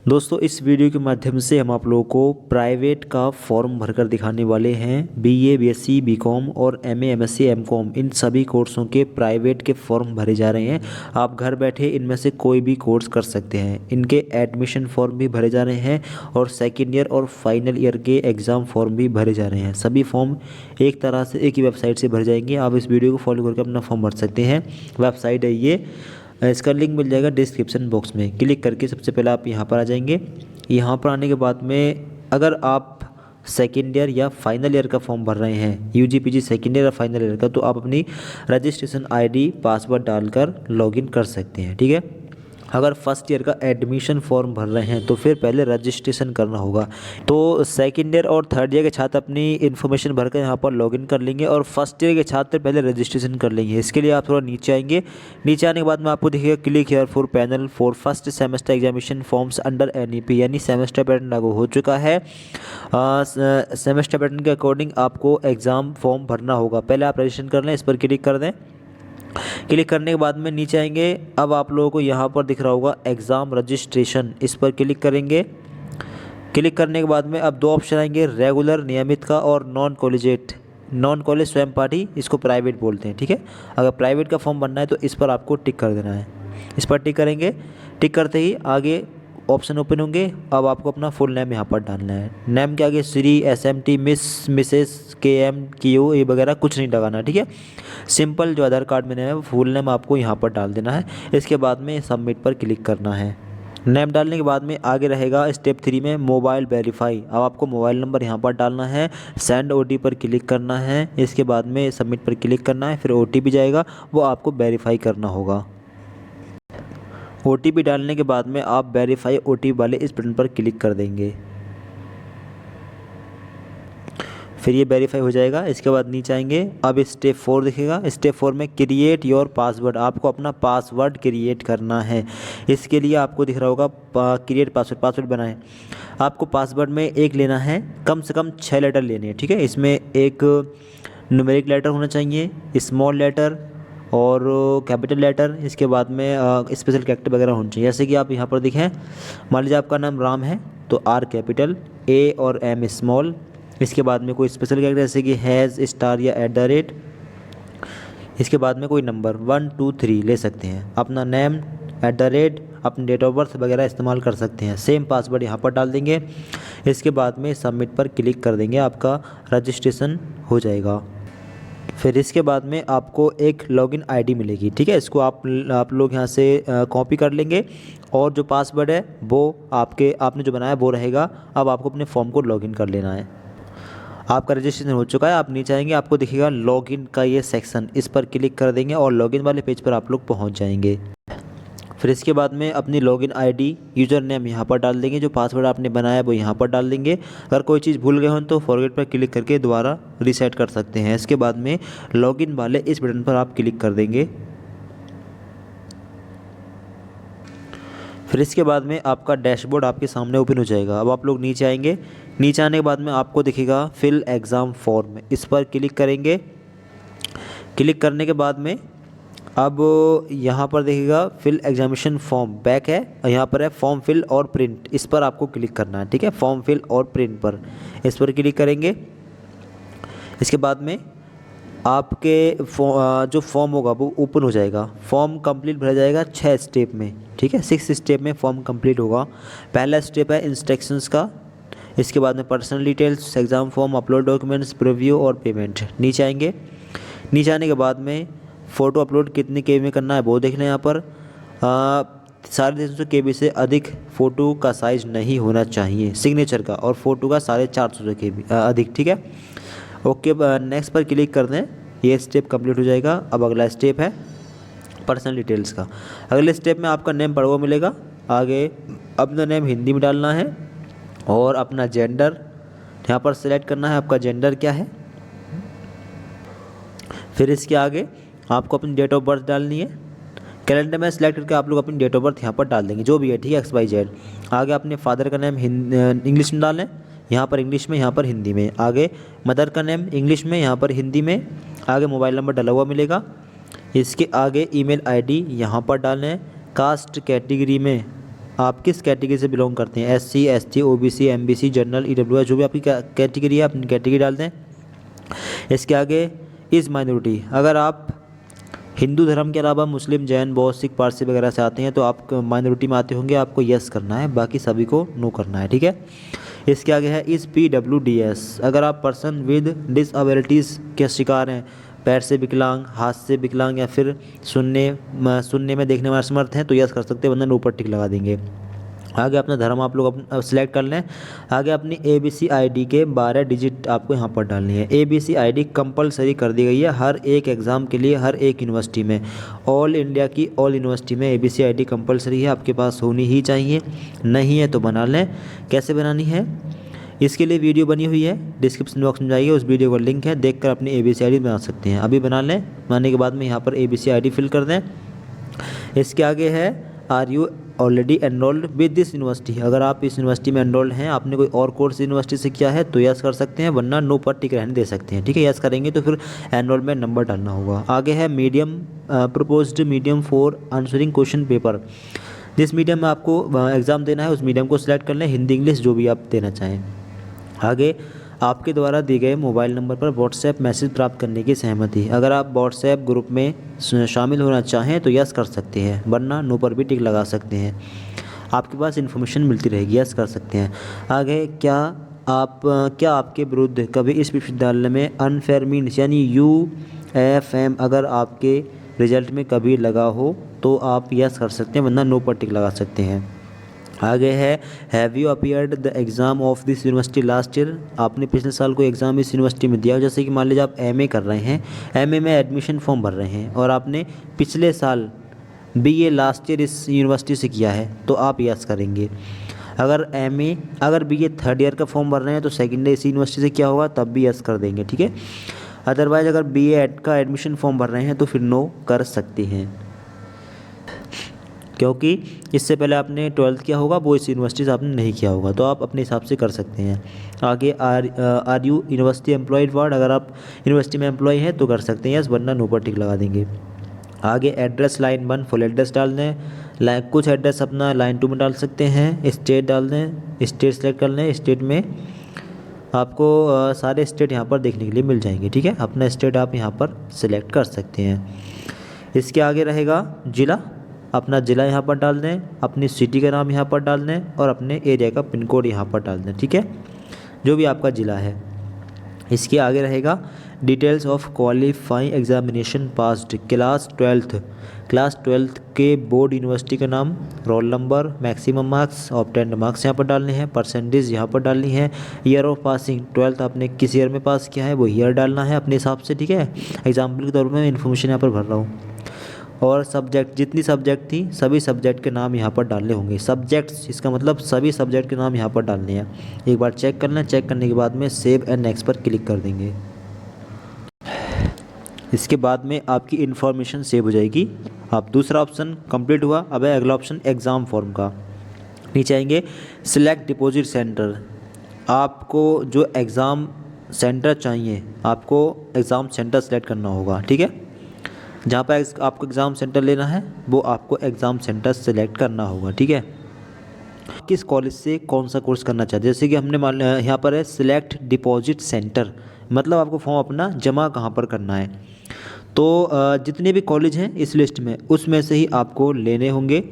दोस्तों इस वीडियो के माध्यम से हम आप लोगों को प्राइवेट का फॉर्म भरकर दिखाने वाले हैं। बीए, बीएससी, बीकॉम और एमए, एमएससी, एमकॉम इन सभी कोर्सों के प्राइवेट के फॉर्म भरे जा रहे हैं। आप घर बैठे इनमें से कोई भी कोर्स कर सकते हैं। इनके एडमिशन फॉर्म भी भरे जा रहे हैं और सेकेंड ईयर और फाइनल ईयर के एग्ज़ाम फॉर्म भी भरे जा रहे हैं। सभी फॉर्म एक तरह से एक ही वेबसाइट से भर जाएंगे। आप इस वीडियो को फॉलो करके अपना फॉर्म भर सकते हैं। वेबसाइट है ये, इसका लिंक मिल जाएगा डिस्क्रिप्शन बॉक्स में। क्लिक करके सबसे पहले आप यहाँ पर आ जाएंगे। यहाँ पर आने के बाद में अगर आप सेकेंड ईयर या फाइनल ईयर का फॉर्म भर रहे हैं, यूजी पीजी सेकेंड ईयर या फाइनल ईयर का, तो आप अपनी रजिस्ट्रेशन आईडी पासवर्ड डालकर लॉगिन कर सकते हैं। ठीक है। अगर फर्स्ट ईयर का एडमिशन फॉर्म भर रहे हैं तो फिर पहले रजिस्ट्रेशन करना होगा। तो सेकेंड ईयर और थर्ड ईयर के छात्र अपनी इन्फॉर्मेशन भरकर यहाँ पर लॉगिन कर लेंगे और फर्स्ट ईयर के छात्र पहले रजिस्ट्रेशन कर लेंगे। इसके लिए आप थोड़ा नीचे आएंगे। नीचे आने के बाद में आपको दिखेगा click here for panel for first semester examination forms under NEP, यानी सेमेस्टर पैटर्न लागू हो चुका है। सेमेस्टर पैटर्न के अकॉर्डिंग आपको एग्ज़ाम फॉर्म भरना होगा। पहले आप रजिस्ट्रेशन कर लें, इस पर क्लिक कर दें। क्लिक करने के बाद में नीचे आएंगे। अब आप लोगों को यहाँ पर दिख रहा होगा एग्ज़ाम रजिस्ट्रेशन, इस पर क्लिक करेंगे। क्लिक करने के बाद में अब दो ऑप्शन आएंगे, रेगुलर नियमित का और नॉन कॉलेजिएट। नॉन कॉलेज स्वयं पाठी, इसको प्राइवेट बोलते हैं। ठीक है। अगर प्राइवेट का फॉर्म बनना है तो इस पर आपको टिक कर देना है। इस पर टिक करेंगे। टिक करते ही आगे ऑप्शन ओपन होंगे। अब आपको अपना फुल नेम यहाँ पर डालना है। नेम के आगे Shri, SMT, miss, Mrs, KM, क्यू ये वगैरह कुछ नहीं लगाना। ठीक है। सिंपल जो आधार कार्ड में नेम है फुल नेम आपको यहाँ पर डाल देना है। इसके बाद में सबमिट पर क्लिक करना है। नेम डालने के बाद में आगे रहेगा स्टेप 3 में मोबाइल वेरीफाई। अब आपको मोबाइल नंबर यहाँ पर डालना है। सेंड ओटी पर क्लिक करना है। इसके बाद में सबमिट पर क्लिक करना है। फिर ओटीपी जाएगा, वो आपको वेरीफाई करना होगा। ओटीपी डालने के बाद में आप वेरीफाई ओटीपी वाले इस बटन पर क्लिक कर देंगे। फिर ये वेरीफाई हो जाएगा। इसके बाद नीचे आएंगे। अब स्टेप 4 दिखेगा। स्टेप 4 में क्रिएट योर पासवर्ड, आपको अपना पासवर्ड क्रिएट करना है। इसके लिए आपको दिख रहा होगा क्रिएट पासवर्ड, पासवर्ड बनाएं। आपको पासवर्ड में एक लेना है, कम से कम 6 लेटर लेने हैं। ठीक है। इसमें एक न्यूमेरिक लेटर होना चाहिए, स्मॉल लेटर और कैपिटल लेटर। इसके बाद में स्पेशल कैरेक्टर वगैरह होना चाहिए। जैसे कि आप यहाँ पर दिखें, मान लीजिए आपका नाम राम है तो आर कैपिटल, ए और एम स्मॉल। इसके बाद में कोई स्पेशल कैरेक्टर जैसे कि हैज़, स्टार या @। इसके बाद में कोई नंबर 1 2 3 ले सकते हैं। अपना नेम, @, अपनी डेट ऑफ बर्थ वगैरह इस्तेमाल कर सकते हैं। सेम पासवर्ड यहाँ पर डाल देंगे। इसके बाद में सबमिट पर क्लिक कर देंगे। आपका रजिस्ट्रेशन हो जाएगा। फिर इसके बाद में आपको एक लॉगिन आईडी मिलेगी। ठीक है। इसको आप लोग यहाँ से कॉपी कर लेंगे और जो पासवर्ड है वो आपने जो बनाया वो रहेगा। अब आपको अपने फॉर्म को लॉगिन कर लेना है। आपका रजिस्ट्रेशन हो चुका है। आप नीचे आएंगे, आपको दिखेगा लॉगिन का ये सेक्शन, इस पर क्लिक कर देंगे और लॉगिन वाले पेज पर आप लोग पहुँच जाएंगे। फिर इसके बाद में अपनी लॉगिन आईडी, यूज़र नेम यहाँ पर डाल देंगे। जो पासवर्ड आपने बनाया है वो यहाँ पर डाल देंगे। अगर कोई चीज़ भूल गए हो तो फॉरगेट पर क्लिक करके दोबारा रीसेट कर सकते हैं। इसके बाद में लॉगिन वाले इस बटन पर आप क्लिक कर देंगे। फिर इसके बाद में आपका डैशबोर्ड आपके सामने ओपन हो जाएगा। अब आप लोग नीचे आएंगे। नीचे आने के बाद में आपको दिखेगा फिल एग्ज़ाम फॉर्म, इस पर क्लिक करेंगे। क्लिक करने के बाद में अब यहाँ पर देखिएगा फिल एग्जामिनेशन फॉर्म, बैक है और यहाँ पर है फॉर्म फिल और प्रिंट, इस पर आपको क्लिक करना है। ठीक है। फॉर्म फिल और प्रिंट पर इस पर क्लिक करेंगे। इसके बाद में आपके जो फॉर्म होगा वो ओपन हो जाएगा। फॉर्म कंप्लीट भरा जाएगा 6 स्टेप में। ठीक है। 6 स्टेप में फॉर्म कंप्लीट होगा। पहला स्टेप है इंस्ट्रक्शंस का। इसके बाद में personal details, exam form, upload documents, preview और पेमेंट। नीचे आएंगे। नीचे आने के बाद में फ़ोटो अपलोड कितने KB में करना है वो देख लें। यहाँ पर 350 KB से अधिक फ़ोटो का साइज़ नहीं होना चाहिए सिग्नेचर का, और फ़ोटो का 450 KB अधिक। ठीक है। ओके, नेक्स्ट पर क्लिक कर दें। ये स्टेप कंप्लीट हो जाएगा। अब अगला स्टेप है पर्सनल डिटेल्स का। अगले स्टेप में आपका नेम पढ़वा मिलेगा। आगे अपना नेम हिंदी में डालना है और अपना जेंडर यहाँ पर सेलेक्ट करना है। आपका जेंडर क्या है। फिर इसके आगे आपको अपनी डेट ऑफ बर्थ डालनी है। कैलेंडर में सेलेक्ट करके आप लोग अपनी डेट ऑफ बर्थ यहाँ पर डाल देंगे, जो भी है। ठीक है। XYZ। आगे अपने फादर का नेम इंग्लिश में डालें, यहाँ पर इंग्लिश में, यहाँ पर हिंदी में। आगे मदर का नेम इंग्लिश में, यहाँ पर हिंदी में। आगे मोबाइल नंबर डाला हुआ मिलेगा। इसके आगे ईमेल आईडी यहाँ पर डालें। कास्ट कैटेगरी में आप किस कैटेगरी से बिलोंग करते हैं, SC ST OBC MBC general EWS, जो भी आपकी कैटेगरी है अपनी कैटेगरी डाल दें। इसके आगे इज़ माइनॉरिटी, अगर आप हिंदू धर्म के अलावा मुस्लिम, जैन, बौद्ध, सिख, पारसी वगैरह से आते हैं तो आप माइनॉरिटी में आते होंगे, आपको यस करना है, बाकी सभी को नो करना है, ठीक है। इसके आगे है इस PWDS, अगर आप पर्सन विद डिसएबिलिटीज़ के शिकार हैं, पैर से विकलांग, हाथ से विकलांग या फिर सुनने में देखने में असमर्थ हैं तो यस कर सकते हैं, वरना नो पर टिक लगा देंगे। आगे अपना धर्म आप लोग सिलेक्ट कर लें। आगे अपनी ABC ID के 12 डिजिट आपको यहाँ पर डालनी है। ABC ID कंपलसरी कर दी गई है हर एक एग्ज़ाम के लिए, हर एक यूनिवर्सिटी में, ऑल इंडिया की ऑल यूनिवर्सिटी में ABC ID कंपलसरी है, आपके पास होनी ही चाहिए। नहीं है तो बना लें। कैसे बनानी है इसके लिए वीडियो बनी हुई है, डिस्क्रिप्शन बॉक्स में जाइए, उस वीडियो का लिंक है, देखकर अपनी ABC ID बना सकते हैं। अभी बना लें, बनाने के बाद में यहाँ पर ABC ID फिल कर दें। इसके आगे है are you already enrolled with this university, अगर आप इस यूनिवर्सिटी में एनरोल्ड हैं, आपने कोई और कोर्स यूनिवर्सिटी से किया है तो यस कर सकते हैं, वरना नो पर टिक रहने दे सकते हैं, ठीक है। यस करेंगे तो फिर एनरोलमेंट नंबर डालना होगा। आगे है medium, proposed medium for answering question paper, जिस मीडियम में आपको एग्ज़ाम देना है उस मीडियम को सिलेक्ट कर लें, हिंदी इंग्लिश जो भी आप देना चाहें। आगे आपके द्वारा दिए गए मोबाइल नंबर पर व्हाट्सएप मैसेज प्राप्त करने की सहमति, अगर आप व्हाट्सएप ग्रुप में शामिल होना चाहें तो यस कर सकते हैं, वरना नो पर भी टिक लगा सकते हैं, आपके पास इन्फॉर्मेशन मिलती रहेगी, यस कर सकते हैं। आगे क्या आपके विरुद्ध कभी इस विश्वविद्यालय में अनफेयर मीन्स यानी UFM अगर आपके रिजल्ट में कभी लगा हो तो आप यस कर सकते हैं, वरना नो पर टिक लगा सकते हैं। आगे है have you appeared the exam of this university last year, आपने पिछले साल कोई एग्ज़ाम इस यूनिवर्सिटी में दिया हो, जैसे कि मान लीजिए आप MA कर रहे हैं, MA में एडमिशन फॉर्म भर रहे हैं और आपने पिछले साल BA लास्ट ईयर इस यूनिवर्सिटी से किया है तो आप यस करेंगे। अगर BA थर्ड ईयर का फॉर्म भर रहे हैं तो सेकेंड ईयर इसी यूनिवर्सिटी से किया होगा तब भी यस कर देंगे, ठीक है। अदरवाइज़ अगर BA का एडमिशन फॉर्म भर रहे हैं तो फिर नो कर सकते हैं, क्योंकि इससे पहले आपने 12th किया होगा, वो इस यूनिवर्सिटी से आपने नहीं किया होगा, तो आप अपने हिसाब से कर सकते हैं। आगे are you university employed ward, अगर आप यूनिवर्सिटी में एम्प्लॉय हैं तो कर सकते हैं यस, वरना नो पर टिक लगा देंगे। आगे एड्रेस लाइन 1 फुल एड्रेस डाल दें, कुछ एड्रेस अपना लाइन 2 में डाल सकते हैं। स्टेट डाल दें, स्टेट सेलेक्ट कर लें, स्टेट में आपको सारे स्टेट यहाँ पर देखने के लिए मिल जाएंगे, ठीक है। अपना स्टेट आप यहाँ पर सिलेक्ट कर सकते हैं। इसके आगे रहेगा ज़िला, अपना ज़िला यहाँ पर डाल दें, अपनी सिटी का नाम यहाँ पर डाल दें और अपने एरिया का पिन कोड यहाँ पर डाल दें, ठीक है, जो भी आपका ज़िला है। इसके आगे रहेगा details of qualifying examination passed, class 12th के बोर्ड यूनिवर्सिटी का नाम, roll number, maximum marks, obtained marks यहाँ पर डालने हैं, परसेंटेज यहाँ पर डालनी है, ईयर ऑफ पासिंग 12th आपने किस ईयर में पास किया है वो ईयर डालना है अपने हिसाब से, ठीक है। एग्जाम्पल के तौर पर मैं इन्फॉर्मेशन यहाँ पर भर रहा हूँ। और सब्जेक्ट, जितनी सब्जेक्ट थी सभी सब्जेक्ट के नाम यहाँ पर डालने होंगे। सब्जेक्ट्स इसका मतलब सभी सब्जेक्ट के नाम यहाँ पर डालने हैं। एक बार चेक कर लें, चेक करने के बाद में सेव एंड नेक्स्ट पर क्लिक कर देंगे। इसके बाद में आपकी इन्फॉर्मेशन सेव हो जाएगी। अब दूसरा ऑप्शन कंप्लीट हुआ, अब है अगला ऑप्शन एग्ज़ाम फॉर्म का। नीचे आएंगे सिलेक्ट डिपॉजिट सेंटर, आपको जो एग्ज़ाम सेंटर चाहिए आपको एग्ज़ाम सेंटर सेलेक्ट करना होगा, ठीक है। जहाँ पर आपको एग्ज़ाम सेंटर लेना है वो आपको एग्ज़ाम सेंटर सेलेक्ट करना होगा, ठीक है। किस कॉलेज से कौन सा कोर्स करना चाहते हैं, जैसे कि हमने मान लिया यहाँ पर है सिलेक्ट डिपॉजिट सेंटर, मतलब आपको फॉर्म अपना जमा कहाँ पर करना है। तो जितने भी कॉलेज हैं इस लिस्ट में उसमें से ही आपको लेने होंगे,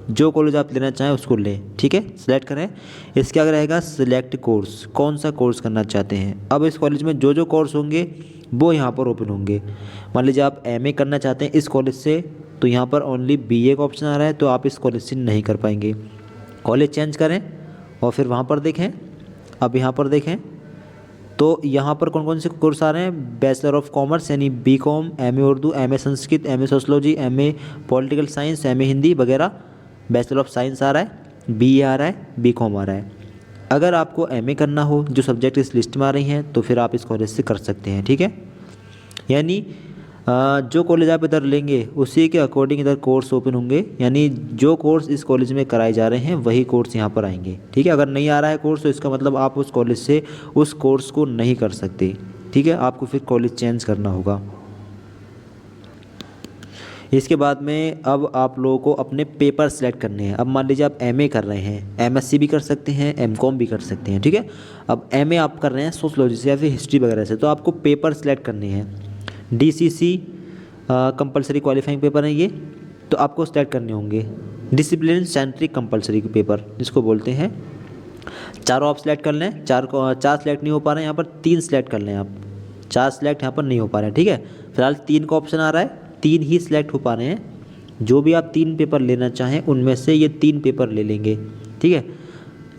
जो कॉलेज आप लेना चाहें उसको लें, ठीक है, सिलेक्ट करें। इसके आगे रहेगा सिलेक्ट कोर्स, कौन सा कोर्स करना चाहते हैं। अब इस कॉलेज में जो कोर्स होंगे वो यहाँ पर ओपन होंगे। मान लीजिए आप MA करना चाहते हैं इस कॉलेज से तो यहाँ पर ओनली BA का ऑप्शन आ रहा है, तो आप इस कॉलेज से नहीं कर पाएंगे। कॉलेज चेंज करें और फिर वहाँ पर देखें। अब यहाँ पर देखें तो यहाँ पर कौन कौन से कोर्स आ रहे हैं, बैचलर ऑफ कॉमर्स यानी BCom, MA Urdu, MA Sanskrit, MA sociology, MA political science, MA Hindi वगैरह। बैचलर ऑफ साइंस आ रहा है, BA आ रहा है, BCom आ रहा है। अगर आपको MA करना हो, जो सब्जेक्ट इस लिस्ट में आ रही हैं, तो फिर आप इस कॉलेज से कर सकते हैं, ठीक है। यानी जो कॉलेज आप इधर लेंगे उसी के अकॉर्डिंग इधर कोर्स ओपन होंगे, यानी जो कोर्स इस कॉलेज में कराए जा रहे हैं वही कोर्स यहाँ पर आएंगे, ठीक है। अगर नहीं आ रहा है कोर्स तो इसका मतलब आप उस कॉलेज से उस कोर्स को नहीं कर सकते, ठीक है, आपको फिर कॉलेज चेंज करना होगा। इसके बाद में अब आप लोगों को अपने पेपर सेलेक्ट करने हैं। अब मान लीजिए आप एमए कर रहे हैं, एमएससी भी कर सकते हैं, एमकॉम भी कर सकते हैं, ठीक है। अब एमए आप कर रहे हैं सोशलॉजी से या फिर हिस्ट्री वगैरह से, तो आपको पेपर सेलेक्ट करने हैं। डीसीसी कंपलसरी क्वालिफाइंग पेपर है ये, तो आपको सेलेक्ट करने होंगे। डिसिप्लिन सेंट्रिक कंपलसरी पेपर जिसको बोलते हैं, चारों आप सेलेक्ट कर लें। चार सेलेक्ट नहीं हो पा रहे हैं यहाँ पर, 3 सेलेक्ट कर लें आप। 4 सेलेक्ट यहाँ पर नहीं हो पा रहे हैं, ठीक है। फिलहाल 3 का ऑप्शन आ रहा है, 3 ही सिलेक्ट हो पा रहे हैं। जो भी आप 3 पेपर लेना चाहें उनमें से ये 3 पेपर ले लेंगे, ठीक है।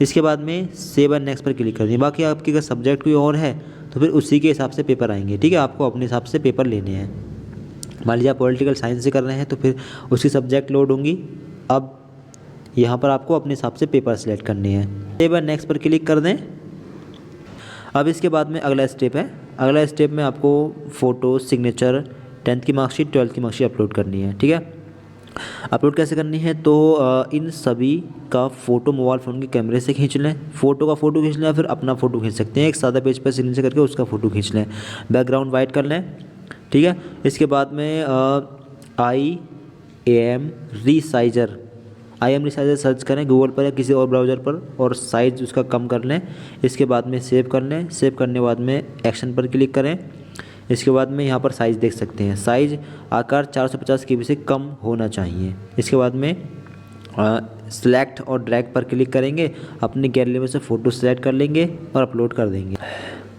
इसके बाद में सेव एंड नेक्स्ट पर क्लिक कर देंगे। बाकी आपके अगर सब्जेक्ट कोई और है तो फिर उसी के हिसाब से पेपर आएंगे, ठीक है। आपको अपने हिसाब से पेपर लेने हैं। मान लीजिए आप पॉलिटिकल साइंस से कर रहे हैं तो फिर उसकी सब्जेक्ट लोड होंगी। अब यहाँ पर आपको अपने हिसाब से पेपर सेलेक्ट करने हैं। सेव एंड नेक्स्ट पर क्लिक कर दें। अब इसके बाद में अगला स्टेप है। अगला स्टेप में आपको फ़ोटो, सिग्नेचर, 10th की मार्कशीट, 12th की मार्कशीट अपलोड करनी है, ठीक है। अपलोड कैसे करनी है, तो इन सभी का फ़ोटो मोबाइल फ़ोन के कैमरे से खींच लें। फ़ोटो का फ़ोटो खींच लें या फिर अपना फ़ोटो खींच सकते हैं। एक सादा पेज पर सिग्नेचर करके उसका फ़ोटो खींच लें। बैकग्राउंड वाइट कर लें, ठीक है। इसके बाद में IAM रीसाइजर सर्च करें गूगल पर या किसी और ब्राउज़र पर और साइज़ उसका कम कर लें। इसके बाद में सेव कर लें। सेव करने के बाद में एक्शन पर क्लिक करें। इसके बाद में यहाँ पर साइज़ देख सकते हैं, साइज़ आकार 450 KB से कम होना चाहिए। इसके बाद में सेलेक्ट और ड्रैग पर क्लिक करेंगे। अपनी गैलरी में से फ़ोटो सेलेक्ट कर लेंगे और अपलोड कर देंगे।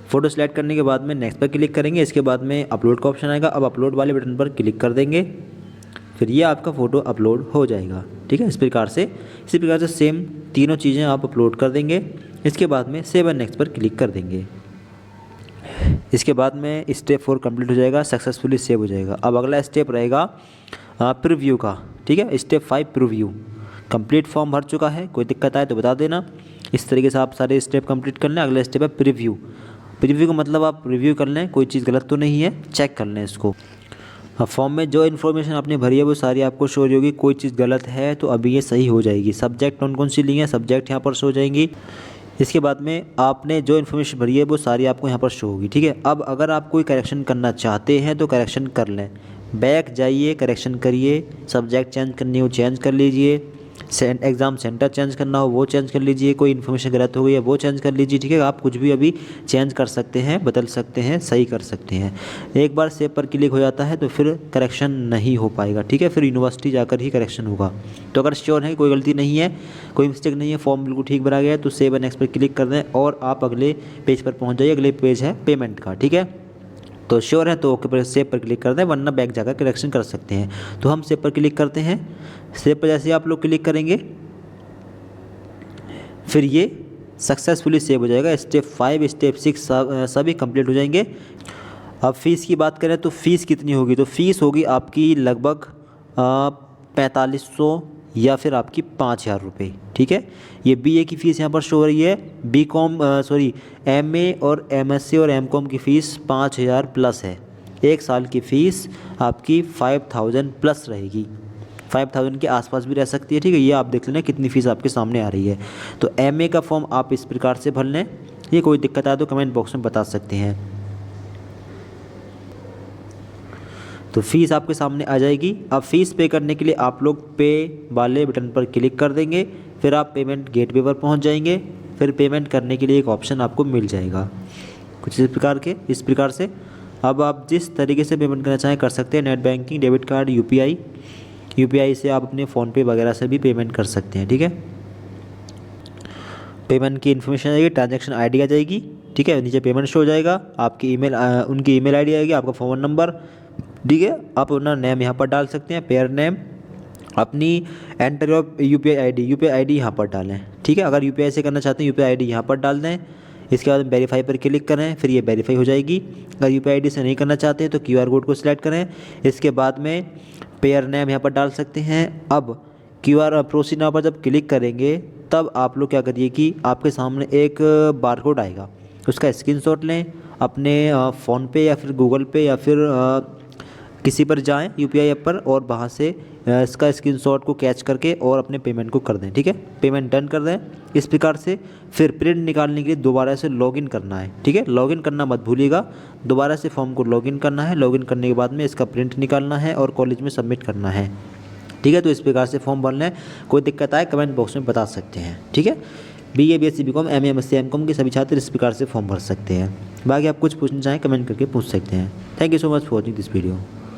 फ़ोटो सेलेक्ट करने के बाद में नेक्स्ट पर क्लिक करेंगे। इसके बाद में अपलोड का ऑप्शन आएगा। अब अपलोड वाले बटन पर क्लिक कर देंगे, फिर ये आपका फ़ोटो अपलोड हो जाएगा, ठीक है। इसी प्रकार से सेम तीनों चीज़ें आप अपलोड कर देंगे। इसके बाद में सेव एंड नेक्स्ट पर क्लिक कर देंगे। इसके बाद में स्टेप 4 कंप्लीट हो जाएगा, सक्सेसफुली सेव हो जाएगा। अब अगला स्टेप रहेगा प्रीव्यू का, ठीक है। Step 5 preview. कंप्लीट फॉर्म भर चुका है, कोई दिक्कत आए तो बता देना। इस तरीके से आप सारे स्टेप कंप्लीट कर लें। अगला स्टेप है प्रीव्यू। प्रीव्यू का मतलब आप रिव्यू कर लें, कोई चीज़ गलत तो नहीं है, चेक कर लें इसको। फॉर्म में जो इन्फॉर्मेशन आपने भरी है वो सारी आपको शो हो जाएगी। कोई चीज़ गलत है तो अभी ये सही हो जाएगी। सब्जेक्ट कौन कौन सी ली है, सब्जेक्ट यहाँ पर शो हो जाएंगी। इसके बाद में आपने जो इन्फॉर्मेशन भरी है वो सारी आपको यहाँ पर शो होगी, ठीक है। अब अगर आप कोई करेक्शन करना चाहते हैं तो करेक्शन कर लें। बैक जाइए, करेक्शन करिए। सब्जेक्ट चेंज करनी हो चेंज कर लीजिए। एग्ज़ाम सेंटर चेंज करना हो वो चेंज कर लीजिए। कोई इन्फॉर्मेशन गलत हो गई है वो चेंज कर लीजिए, ठीक है। आप कुछ भी अभी चेंज कर सकते हैं, बदल सकते हैं, सही कर सकते हैं। एक बार सेव पर क्लिक हो जाता है तो फिर करेक्शन नहीं हो पाएगा, ठीक है। फिर यूनिवर्सिटी जाकर ही करेक्शन होगा। तो अगर श्योर है कि कोई गलती नहीं है, कोई मिस्टेक नहीं है, फॉर्म बिल्कुल ठीक भरा गया है, तो सेव एंड नेक्स्ट पर क्लिक कर दें और आप अगले पेज पर पहुँच जाइए। अगले पेज है पेमेंट का, ठीक है। तो श्योर है तो ओके पर सेव पर क्लिक कर दें, वरना बैक जाकर करेक्शन कर सकते हैं। तो हम सेव पर क्लिक करते हैं। सेव पर जैसे आप लोग क्लिक करेंगे फिर ये सक्सेसफुली सेव हो जाएगा। स्टेप 5 स्टेप 6 सभी कंप्लीट हो जाएंगे। अब फ़ीस की बात करें तो फ़ीस कितनी होगी, तो फ़ीस होगी आपकी लगभग 4500 या फिर आपकी 5000 रुपये, ठीक है। ये BA की फ़ीस यहाँ पर शो हो रही है। MA और MSc और MCOM की फ़ीस 5000 प्लस है। एक साल की फ़ीस आपकी 5000 प्लस रहेगी, 5000 के आसपास भी रह सकती है, ठीक है। ये आप देख लेना कितनी फ़ीस आपके सामने आ रही है। तो MA का फॉर्म आप इस प्रकार से भर लें। ये कोई दिक्कत आए तो कमेंट बॉक्स में बता सकते हैं। तो फ़ीस आपके सामने आ जाएगी। अब फ़ीस पे करने के लिए आप लोग पे वाले बटन पर क्लिक कर देंगे। फिर आप पेमेंट गेटवे पर पहुंच जाएंगे। फिर पेमेंट करने के लिए एक ऑप्शन आपको मिल जाएगा कुछ इस प्रकार से। अब आप जिस तरीके से पेमेंट करना चाहें कर सकते हैं। Net banking, debit card, UPI से आप अपने फ़ोनपे वगैरह से भी पेमेंट कर सकते हैं, ठीक है। पेमेंट की इन्फॉर्मेशन आ जाएगी, ट्रांजैक्शन ID आ जाएगी, ठीक है। नीचे पेमेंट शो हो जाएगा, आपकी उनकी ईमेल ID आएगी, आपका फ़ोन नंबर, ठीक है। आप अपना नेम यहाँ पर डाल सकते हैं, पेयर नेम, अपनी एंटर योर UPI ID यहाँ पर डालें, ठीक है। अगर UPI से करना चाहते हैं UPI ID यहाँ पर डाल दें। इसके बाद वेरीफाई पर क्लिक करें, फिर ये वेरीफाई हो जाएगी। अगर UPI ID से नहीं करना चाहते हैं तो QR कोड को सिलेक्ट करें। इसके बाद में पेयर नेम यहाँ पर डाल सकते हैं। अब QR प्रोसीड नाउ पर जब क्लिक करेंगे तब आप लोग क्या करिए कि आपके सामने एक बारकोड आएगा, उसका स्क्रीनशॉट लें। अपने फ़ोन पे या फिर गूगल पे या फिर किसी पर जाएं यूपीआई ऐप पर और वहाँ से इसका स्क्रीनशॉट को कैच करके और अपने पेमेंट को कर दें। ठीक है, पेमेंट डन कर दें इस प्रकार से। फिर प्रिंट निकालने के लिए दोबारा से लॉगिन करना है। ठीक है, लॉगिन करना मत भूलिएगा, दोबारा से फॉर्म को लॉगिन करना है। लॉगिन करने के बाद में इसका प्रिंट निकालना है और कॉलेज में सबमिट करना है। ठीक है, तो इस प्रकार से फॉर्म भरना है। कोई दिक्कत आए कमेंट बॉक्स में बता सकते हैं। ठीक है, BA BSc BCom MA MSc MCom के सभी छात्र इस प्रकार से फॉर्म भर सकते हैं। बाकी आप कुछ पूछना चाहें कमेंट करके पूछ सकते हैं। Thank you so much for watching this video.